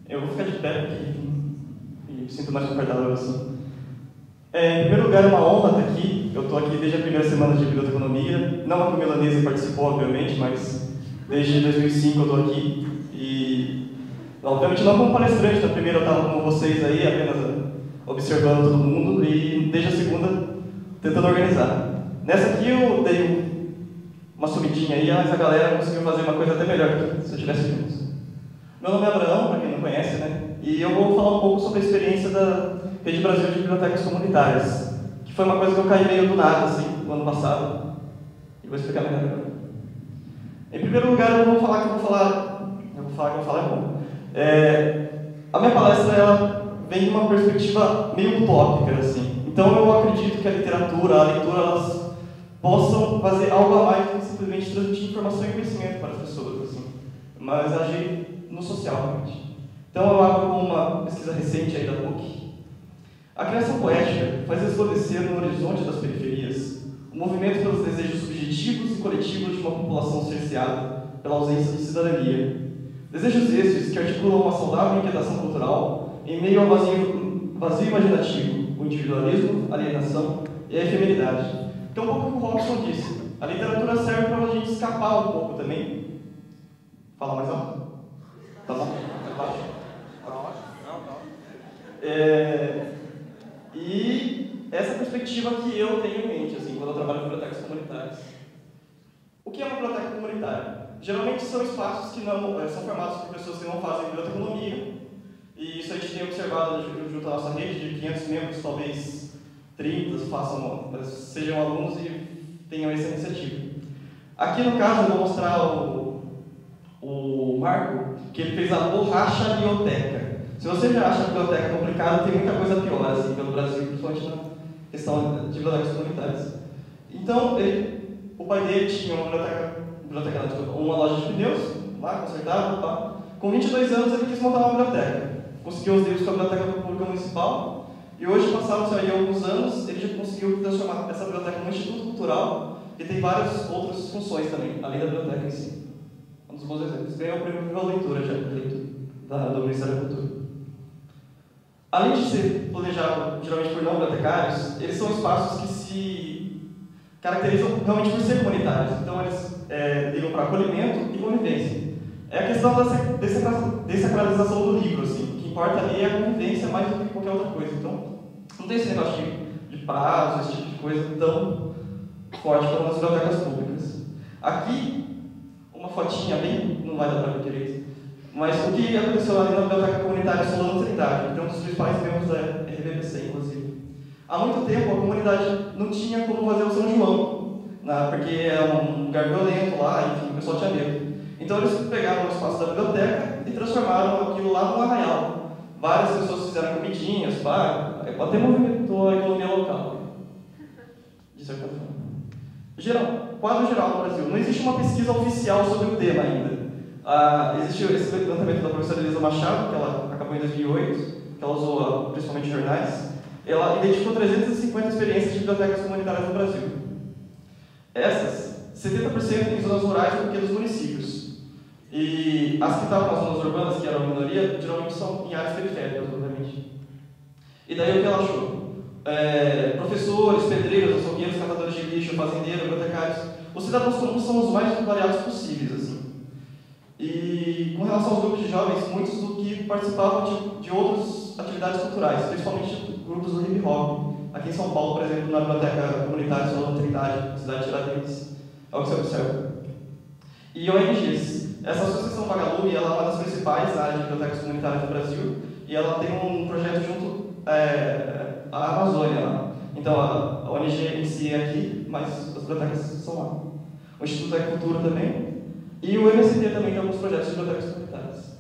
Eu vou ficar de pé aqui e me sinto mais confortável assim. Em primeiro lugar, é uma honra estar aqui. Eu estou aqui desde a primeira semana de biblioteconomia. Não a que o Milanese participou, obviamente, mas desde 2005 eu estou aqui. E, obviamente, não como palestrante. Na primeira eu estava com vocês aí, apenas observando todo mundo. E desde a segunda, tentando organizar. Nessa aqui eu dei uma subidinha aí, mas a galera conseguiu fazer uma coisa até melhor que se eu tivesse juntos. Meu nome é Abraão, para quem não conhece, né? E eu vou falar um pouco sobre a experiência da Rede Brasil de Bibliotecas Comunitárias, que foi uma coisa que eu caí meio do nada, assim, no ano passado. E vou explicar melhor agora. Em primeiro lugar, eu vou falar que eu vou falar é bom. A minha palestra, ela vem de uma perspectiva meio utópica, assim. Então, eu acredito que a literatura, a leitura, elas possam fazer algo a mais do que simplesmente transmitir informação e conhecimento para as pessoas, assim, mas agir no social, realmente. Então, eu abro com uma pesquisa recente aí da PUC. A criação poética faz resplandecer no horizonte das periferias o movimento pelos desejos subjetivos e coletivos de uma população cerceada pela ausência de cidadania. Desejos esses que articulam uma saudável inquietação cultural em meio ao vazio imaginativo, o individualismo, a alienação e a efemeridade. Então, um pouco o que o Robson disse. A literatura serve para a gente escapar um pouco também. Fala mais alto? Tá bom? Mais baixo? E essa perspectiva que eu tenho em mente, assim, quando eu trabalho em bibliotecas comunitárias. O que é uma biblioteca comunitária? Geralmente são espaços que não são formados por pessoas que não fazem biblioteconomia, e isso a gente tem observado junto à nossa rede, de 500 membros, talvez 30 sejam alunos e tenham essa iniciativa. Aqui no caso eu vou mostrar o Marco, que ele fez a borracha biblioteca. Se você já acha a biblioteca complicada, tem muita coisa pior assim, pelo Brasil, principalmente na questão de bibliotecas comunitárias. Então, o pai dele tinha uma loja de pneus, lá, consertava, tá? Com 22 anos ele quis montar uma biblioteca. Conseguiu os livros com a Biblioteca Pública Municipal, e hoje, passaram-se aí alguns anos, ele já conseguiu transformar essa biblioteca num instituto cultural, e tem várias outras funções também, além da biblioteca em si. Um dos bons exemplos. Ganhou o prêmio Viva Leitura, já, do Ministério da Cultura. Além de ser planejado geralmente por não bibliotecários, eles são espaços que se caracterizam realmente por ser comunitários. Então, eles ligam para acolhimento e convivência. É a questão da desacralização do livro, assim. O que importa ali é a convivência mais do que qualquer outra coisa. Então, não tem esse negócio de prazo, esse tipo de coisa tão forte como nas bibliotecas públicas. Aqui, uma fotinha bem, não vai dar para ver direito, mas o que aconteceu ali na Biblioteca Comunitária Solano Trindade, que é um dos principais membros da RBPC, inclusive. Há muito tempo, a comunidade não tinha como fazer o São João, porque é um lugar violento lá, enfim, o pessoal tinha medo. Então, eles pegaram o espaço da biblioteca e transformaram aquilo lá num arraial. Várias pessoas fizeram comidinhas, até movimentou a economia local, de certa forma. Quadro geral no Brasil. Não existe uma pesquisa oficial sobre o tema ainda. Existe esse levantamento da professora Elisa Machado, que ela acabou em 2008, que ela usou principalmente jornais. Ela identificou 350 experiências de bibliotecas comunitárias no Brasil. Essas, 70% em zonas rurais ou pequenos municípios. E as que estavam nas zonas urbanas, que eram a minoria, geralmente são em áreas periféricas, obviamente. E daí o que ela achou? Professores, pedreiros, açougueiros, catadores de lixo, fazendeiros, bibliotecários. Os cidadãos comuns são os mais variados possíveis, assim. E com relação aos grupos de jovens, muitos do que participavam de outras atividades culturais, principalmente grupos do hip hop. Aqui em São Paulo, por exemplo, na Biblioteca Comunitária Solano Trindade, cidade de Tiradentes, é o que você observa. E ONGs. Essa associação Vagalume, ela é uma das principais áreas de bibliotecas comunitárias do Brasil, e ela tem um projeto junto à Amazônia. Então, a ONG em si é aqui, mas as bibliotecas são lá. O Instituto é Cultura também, e o MST também tem alguns projetos de bibliotecas comunitárias.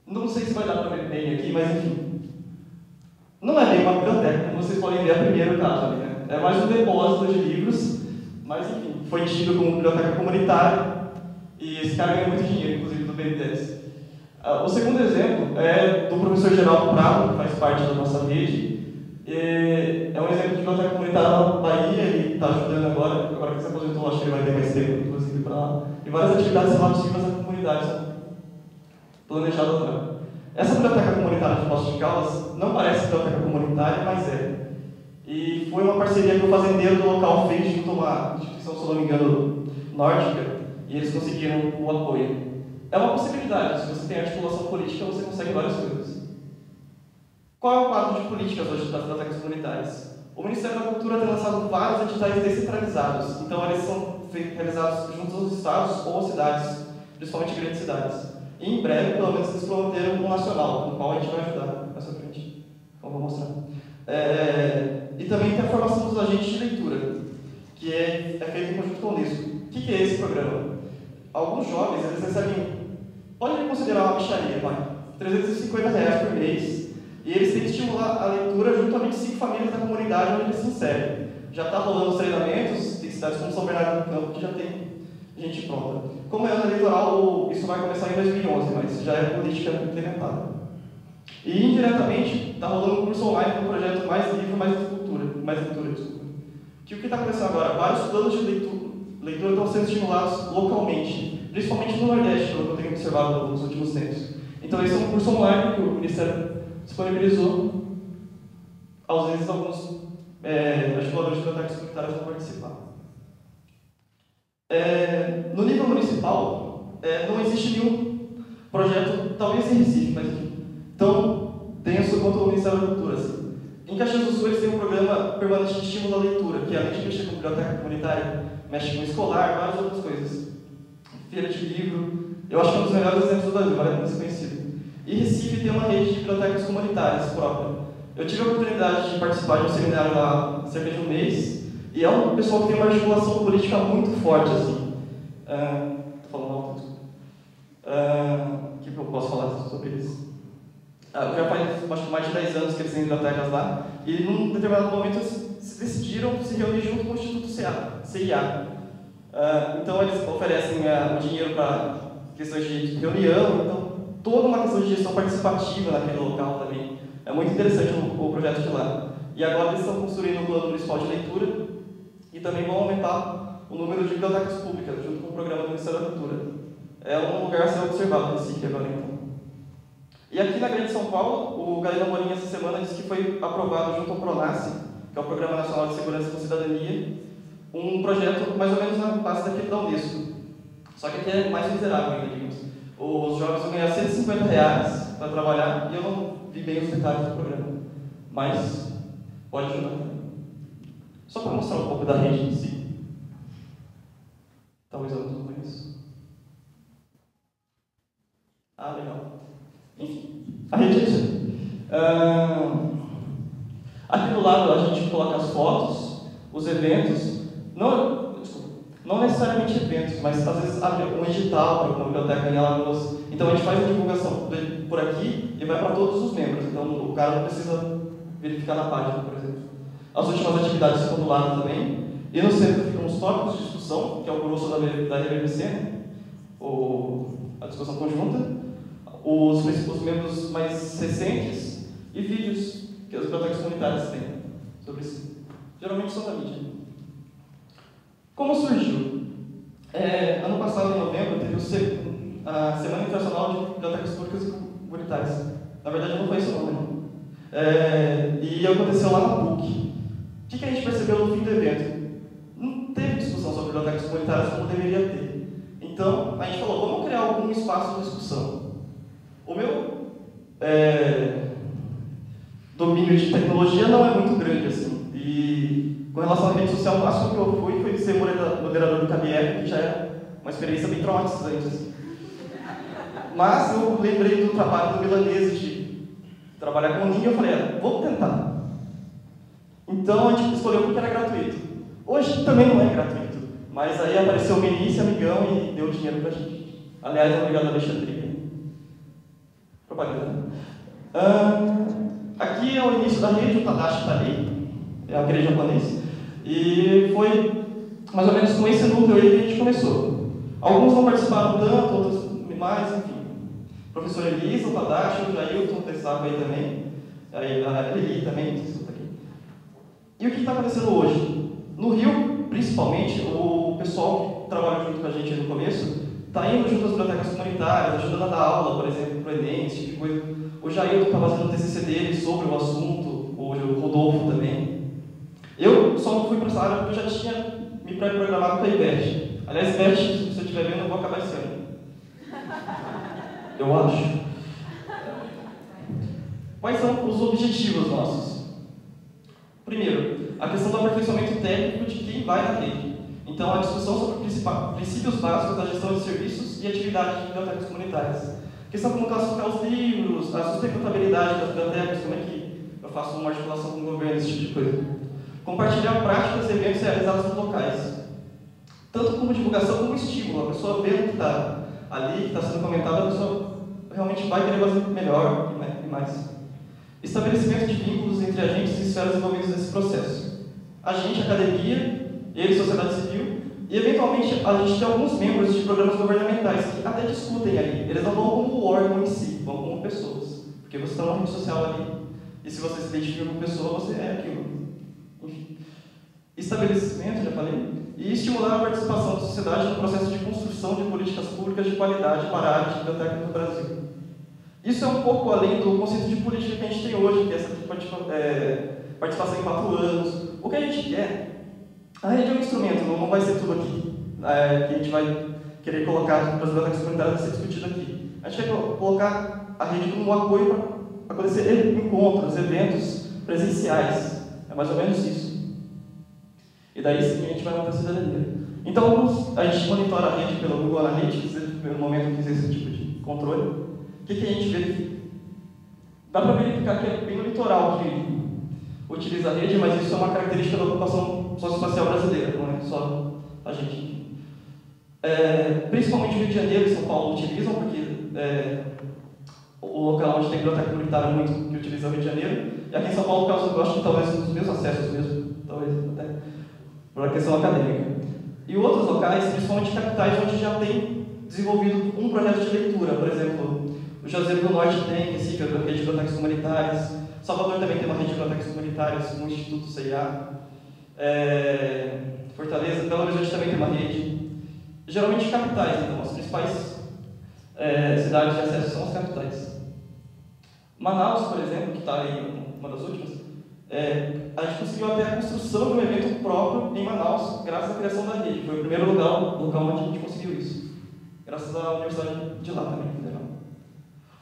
Não sei se vai dar para ver bem aqui, mas enfim. Não é bem uma biblioteca, como vocês podem ver a primeiro caso ali, né? É mais um depósito de livros, mas enfim, foi tido como biblioteca comunitária, e esse cara ganha muito dinheiro, inclusive do BNDES. O segundo exemplo é do professor Geraldo Prado, que faz parte da nossa rede. É um exemplo de biblioteca comunitária na Bahia, ele está ajudando agora que se aposentou, acho que ele vai ter mais tempo, inclusive, para lá. E várias atividades relativas à comunidade. planejado agora. Essa biblioteca comunitária de Poços de Caldas não parece biblioteca comunitária, mas é. E foi uma parceria que o fazendeiro do local fez junto a uma instituição, se não me engano, nórdica, e eles conseguiram o apoio. É uma possibilidade, se você tem articulação política, você consegue várias coisas. Qual é o quadro de políticas hoje das bibliotecas comunitárias? O Ministério da Cultura tem lançado vários editais descentralizados, então eles são realizados junto aos estados ou às cidades, principalmente grandes cidades. E em breve, pelo menos, eles prometeram um nacional, no qual a gente vai ajudar mais à frente. Então, vou mostrar. E também tem a formação dos agentes de leitura, que é feita em conjunto com o Unesco. O que é esse programa? Alguns jovens, eles recebem, pode considerar uma micharia, vai, R$350 por mês, e eles têm que estimular a leitura junto a 25 famílias da comunidade onde eles se inserem. Já está rolando os treinamentos, tem cidades como São Bernardo do Campo que já tem gente pronta. Como é ano eleitoral, isso vai começar em 2011, mas já é política implementada. E, indiretamente, está rolando um curso online do projeto Mais Livro, Mais Leitura, desculpa. Que o que está acontecendo agora? Vários planos de leitura estão sendo estimulados localmente, principalmente no Nordeste, pelo que eu tenho observado nos últimos tempos. Então, esse é um curso online que o Ministério disponibilizou. Às vezes, alguns articuladores de bibliotecas comunitárias vão participar. No nível municipal, não existe nenhum projeto, talvez em Recife, mas tão denso quanto o Ministério da Cultura. Assim. Em Caxias do Sul, eles têm um programa permanente de estímulo à leitura, que além de mexer com biblioteca comunitária, mexe com escolar, várias outras coisas. Feira de livro, eu acho que é um dos melhores exemplos do Brasil, vale a pena ser conhecido. E Recife tem uma rede de bibliotecas comunitárias própria. Eu tive a oportunidade de participar de um seminário lá há cerca de um mês, e é um pessoal que tem uma articulação política muito forte, assim. Estou falando alto, desculpa. O que eu posso falar sobre isso? Já faz acho que mais de 10 anos que eles têm bibliotecas lá, e num determinado momento eles se decidiram se reunir junto com o Instituto CIA. Então eles oferecem o dinheiro para questões de reunião, então toda uma questão de gestão participativa naquele local também. É muito interessante o projeto de lá. E agora eles estão construindo um plano municipal de leitura e também vão aumentar o número de bibliotecas públicas, junto com o programa do Ministério da Cultura. É um lugar a ser observado nesse sítio agora, então. E aqui na Grande São Paulo, o Galeno Amorim, essa semana, disse que foi aprovado junto ao PRONASSE, que é o Programa Nacional de Segurança com Cidadania, um projeto mais ou menos na base daquele da Unesco. Só que aqui é mais miserável ainda, digamos. Os jovens vão ganhar R$150 para trabalhar, e eu não vi bem os detalhes do programa. Mas pode ajudar também. Só para mostrar um pouco da rede em si. Talvez eu não conheça. Legal. Enfim, a rede é isso. Aqui do lado a gente coloca as fotos, os eventos, não necessariamente eventos, mas às vezes abre um edital para uma biblioteca em Alagoas. Então a gente faz a divulgação por aqui e vai para todos os membros. Então o cara não precisa verificar na página, por exemplo. As últimas atividades ficam do lado também. E no centro ficam os tópicos de discussão, que é o grosso da RBMC, né? A discussão conjunta. Os membros mais recentes e vídeos que as bibliotecas comunitárias têm sobre isso. Geralmente são da mídia. Como surgiu? Ano passado, em novembro, teve a Semana Internacional de Bibliotecas Públicas e Comunitárias. Na verdade, não foi esse o nome, não. E aconteceu lá na PUC. O que a gente percebeu no fim do evento? Não teve discussão sobre bibliotecas comunitárias como deveria ter. Então, a gente falou, vamos criar algum espaço de discussão. O meu domínio de tecnologia não é muito grande, assim. E com relação à rede social, o máximo que eu fui foi ser moderador do KBR, que já é uma experiência bem traumatizante, assim. Mas eu lembrei do trabalho do Milanese de trabalhar com o Ninho e eu falei, vamos tentar. Então a gente escolheu porque era gratuito. Hoje também não é gratuito, mas aí apareceu o Benício, amigão, e deu dinheiro pra gente. Aliás, obrigado, Alexandre. Propaganda. Aqui é o início da rede, o Tadashi está ali, é a igreja japonesa, e foi mais ou menos com esse núcleo aí que a gente começou. Alguns não participaram tanto, outros mais, enfim. O professor Elisa, o Tadashi, o Jailton, estava aí também, a Eli também, está aqui. E o que está acontecendo hoje? No Rio, principalmente, o pessoal que trabalha junto com a gente no começo está indo junto às bibliotecas comunitárias, ajudando a dar aula, por exemplo, para o Enem, esse tipo de coisa. O Jailton está fazendo o TCC dele sobre o assunto, o Rodolfo também. Eu só não fui para essa área porque eu já tinha me pré-programado para a IBET. Aliás, IBET, se você estiver vendo, eu vou acabar esse ano. Eu acho. Quais são os objetivos nossos? Primeiro, a questão do aperfeiçoamento técnico de quem vai na rede. Então, a discussão sobre princípios básicos da gestão de serviços e atividades de bibliotecas comunitárias. Questão como classificar os livros, a sustentabilidade das bibliotecas, como é que eu faço uma articulação com o governo, esse tipo de coisa. Compartilhar práticas e eventos realizados nos locais. Tanto como divulgação como estímulo. A pessoa vê o que está ali, que está sendo comentado, a pessoa realmente vai querer fazer melhor e mais. Estabelecimento de vínculos entre agentes e esferas envolvidas nesse processo. Agente, academia, ele, sociedade civil, e eventualmente a gente tem alguns membros de programas governamentais que até discutem ali. Eles não vão como o órgão em si, vão como pessoas. Porque você está numa rede social ali, e se você se identifica como pessoa, você é aquilo. Enfim. Estabelecimento, já falei, e estimular a participação da sociedade no processo de construção de políticas públicas de qualidade para a área de biblioteca no Brasil. Isso é um pouco além do conceito de política que a gente tem hoje, que é essa participação em 4 anos. O que a gente quer, a rede é um instrumento, não vai ser tudo aqui, que a gente vai querer colocar para as bibliotecas comunitárias a ser discutido aqui. A gente quer colocar a rede como um apoio para acontecer encontros, eventos presenciais. É mais ou menos isso. E daí sim a gente vai montar a cidadania. Então, a gente monitora a rede pelo Google Analytics, no momento que existe esse tipo de controle. O que a gente vê aqui? Dá para verificar que é bem no litoral que utiliza a rede, mas isso é uma característica da ocupação socioespacial brasileira, não é só a gente. Principalmente o Rio de Janeiro e São Paulo utilizam, porque o local onde tem biblioteca comunitária muito que utiliza o Rio de Janeiro, e aqui em São Paulo, eu acho que talvez um dos meus acessos mesmo, talvez até por uma questão acadêmica. E outros locais, principalmente capitais, onde já tem desenvolvido um projeto de leitura, por exemplo, o Juazeiro do Norte tem, Recife, a rede de bibliotecas comunitárias, Salvador também tem uma rede de bibliotecas comunitárias, um Instituto CIA, Fortaleza, Belo Horizonte também tem uma rede. Geralmente capitais, então, as principais cidades de acesso são as capitais. Manaus, por exemplo, que está aí uma das últimas, a gente conseguiu até a construção de um evento próprio em Manaus, graças à criação da rede. Foi o primeiro local onde a gente conseguiu isso, graças à Universidade de lá também, federal.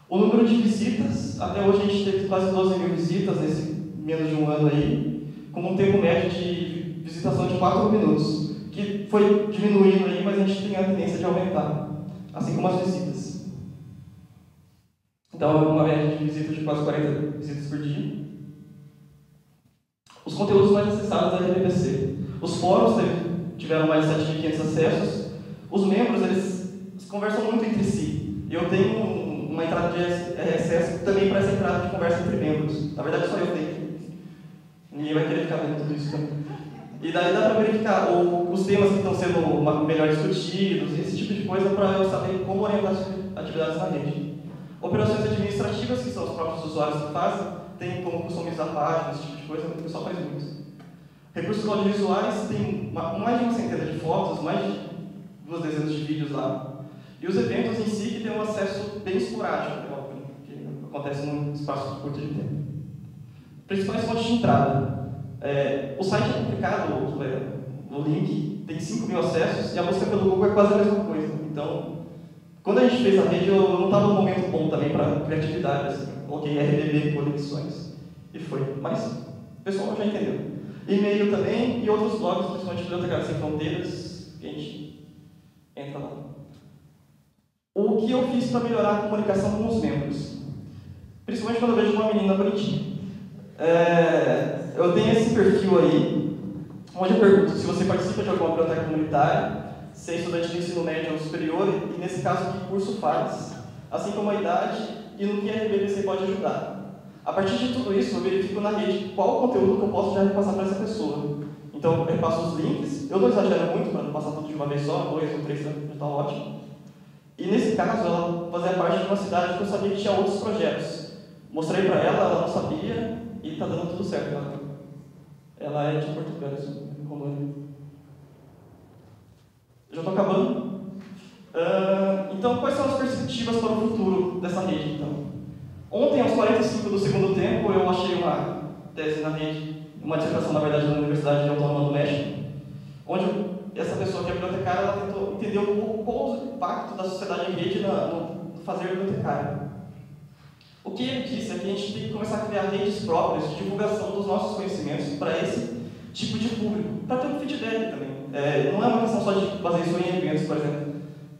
O número de visitas, até hoje a gente teve quase 12 mil visitas nesse menos de um ano aí, com um tempo médio de visitação de 4 minutos, que foi diminuindo aí, mas a gente tem a tendência de aumentar, assim como as visitas. Então, uma média de visitas de quase 40 visitas por dia. Os conteúdos mais acessados da RBPC. Os fóruns tiveram mais de 7.500 acessos. Os membros, eles conversam muito entre si. Eu tenho uma entrada de RSS também para essa entrada de conversa entre membros. Na verdade, só eu tenho. Ninguém vai querer ficar vendo tudo isso também. E daí dá para verificar os temas que estão sendo melhor discutidos, esse tipo de coisa, para eu saber como orientar as atividades na rede. Operações administrativas, que são os próprios usuários que fazem, tem como customizar páginas, esse tipo de coisa, o pessoal faz muito. Recursos audiovisuais, tem mais de uma centena de fotos, mais de 2 dezenas de vídeos lá. E os eventos em si, que tem um acesso bem esporádico, que acontece num espaço curto de tempo. Principais fontes de entrada. O site é complicado, o link tem 5.000 acessos, e a busca pelo Google é quase a mesma coisa. Então, quando a gente fez a rede, eu não estava num momento bom também para criatividade, assim. Coloquei RBB, conexões, e foi. Mas o pessoal já entendeu. E-mail também, e outros blogs, principalmente Bibliotecários Sem Fronteiras, que a gente entra lá. O que eu fiz para melhorar a comunicação com os membros? Principalmente quando eu vejo uma menina bonitinha. Eu tenho esse perfil aí, onde eu pergunto se você participa de alguma biblioteca comunitária, se é estudante de ensino médio ou superior, e nesse caso, que curso faz, assim como a idade e no que a RBPC pode ajudar. A partir de tudo isso, eu verifico na rede qual o conteúdo que eu posso já repassar para essa pessoa. Então, eu repasso os links, eu não exagero muito para não passar tudo de uma vez só, 2 ou 3 já está ótimo. E nesse caso, ela fazia parte de uma cidade que eu sabia que tinha outros projetos. Mostrei para ela, ela não sabia, e está dando tudo certo. Ela é de Portugal, em Rondônia. Já estou acabando. Então, quais são as perspectivas para o futuro dessa rede, então? Ontem, aos 45 do segundo tempo, eu achei uma tese na rede, uma dissertação, na verdade, na Universidade Autônoma do México, onde essa pessoa que é bibliotecária, ela tentou entender um pouco qual o impacto da sociedade em rede no fazer bibliotecário. O que ele disse é que a gente tem que começar a criar redes próprias de divulgação dos nossos conhecimentos para esse tipo de público, para ter um feedback também. Não é uma questão só de fazer isso em eventos, por exemplo.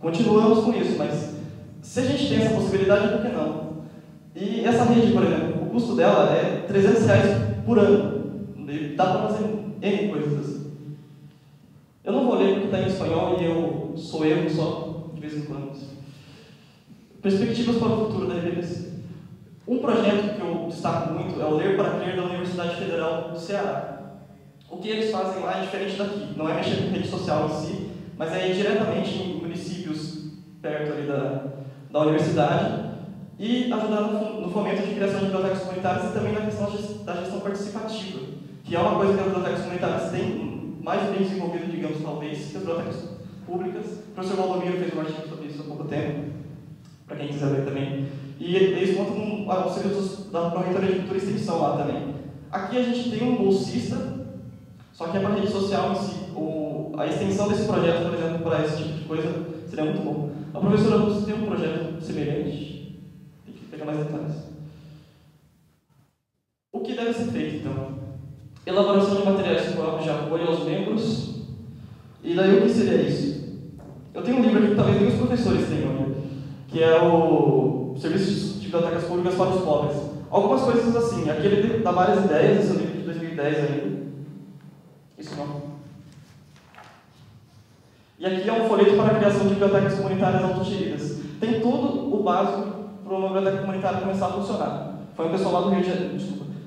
Continuamos com isso, mas se a gente tem essa possibilidade, por que não? E essa rede, por exemplo, o custo dela é R$300 por ano. E dá para fazer N coisas assim. Eu não vou ler porque está em espanhol e eu sou erro só de vez em quando. Perspectivas para o futuro da RBPC. Um projeto que eu destaco muito é o Ler para Crer da Universidade Federal do Ceará. O que eles fazem lá é diferente daqui. Não é mexer com rede social em si, mas é ir diretamente em municípios perto ali da universidade e ajudar no fomento de criação de bibliotecas comunitárias e também na questão da gestão participativa, que é uma coisa que as bibliotecas comunitárias têm mais bem desenvolvido, digamos, talvez, que as bibliotecas públicas. O professor Valdomiro fez um artigo sobre isso há pouco tempo, para quem quiser ver também. E eles contam com o auxílio da Pró-Reitoria de Cultura e Extensão lá também. Aqui a gente tem um bolsista, só que é para a rede social em si. A extensão desse projeto, por exemplo, para esse tipo de coisa, seria muito bom. A professora Lúcia tem um projeto semelhante. Tem que pegar mais detalhes. O que deve ser feito, então? Elaboração de materiais próprios de apoio aos membros. E daí o que seria isso? Eu tenho um livro aqui que talvez nem os professores tenham, que é o Serviço de Bibliotecas Públicas para os Pobres. Algumas coisas assim. Aqui ele dá várias ideias, esse é um livro de 2010 ainda. Isso não. E aqui é um folheto para a criação de bibliotecas comunitárias autogeridas. Tem tudo o básico para uma biblioteca comunitária começar a funcionar. Foi um pessoal lá do Rio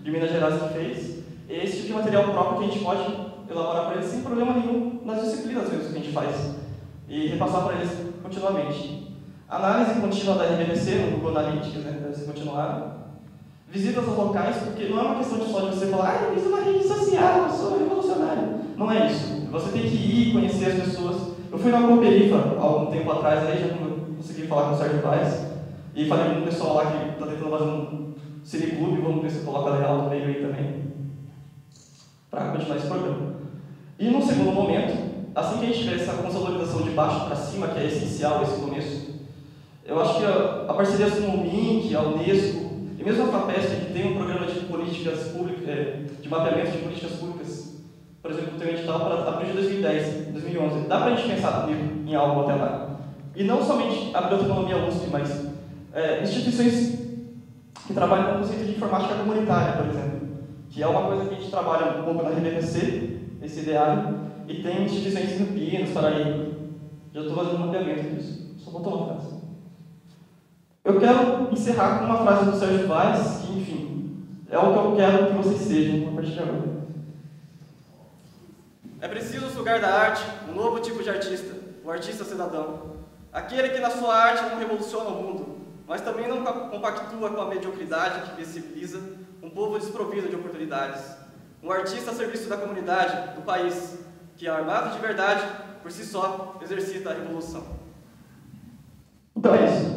de Minas Gerais que fez. Esse tipo de material próprio que a gente pode elaborar para eles sem problema nenhum nas disciplinas mesmo que a gente faz. E repassar para eles continuamente. Análise contínua da RBPC, no Google Analytics, né, deve ser continuada. Visitas aos locais, porque não é uma questão de só de você falar, eu fiz uma rede social, eu sou revolucionário. Não é isso. Você tem que ir conhecer as pessoas. Eu fui na Cooperifa há algum tempo atrás, aí já consegui falar com o Sérgio Vaz, e falei com o pessoal lá que está tentando fazer um cineclube, vamos ver se coloca a Leal no meio aí também, para continuar esse programa. E no segundo momento, assim que a gente tiver essa consolidação de baixo para cima, que é essencial esse começo, eu acho que a parceria com o MINC, a Unesco, e mesmo a FAPESP, que tem um programa de políticas públicas, de mapeamento de políticas públicas, por exemplo, tem um edital para abril de 2010, 2011. Dá para a gente pensar em algo até lá. E não somente a biblioteconomia USP, mas instituições que trabalham com o conceito de informática comunitária, por exemplo, que é uma coisa que a gente trabalha um pouco na RBPC, esse ideário, e tem instituições em Campinas, Paraíba. Já estou fazendo um mapeamento disso. Só vou tomar uma frase. Eu quero encerrar com uma frase do Sérgio Vaz, que, enfim, é o que eu quero que vocês sejam a partir de agora. É preciso sugar da arte um novo tipo de artista, o artista cidadão. Aquele que na sua arte não revoluciona o mundo, mas também não compactua com a mediocridade que visibiliza um povo desprovido de oportunidades. Um artista a serviço da comunidade, do país, que, armado de verdade, por si só, exercita a revolução. Então é isso.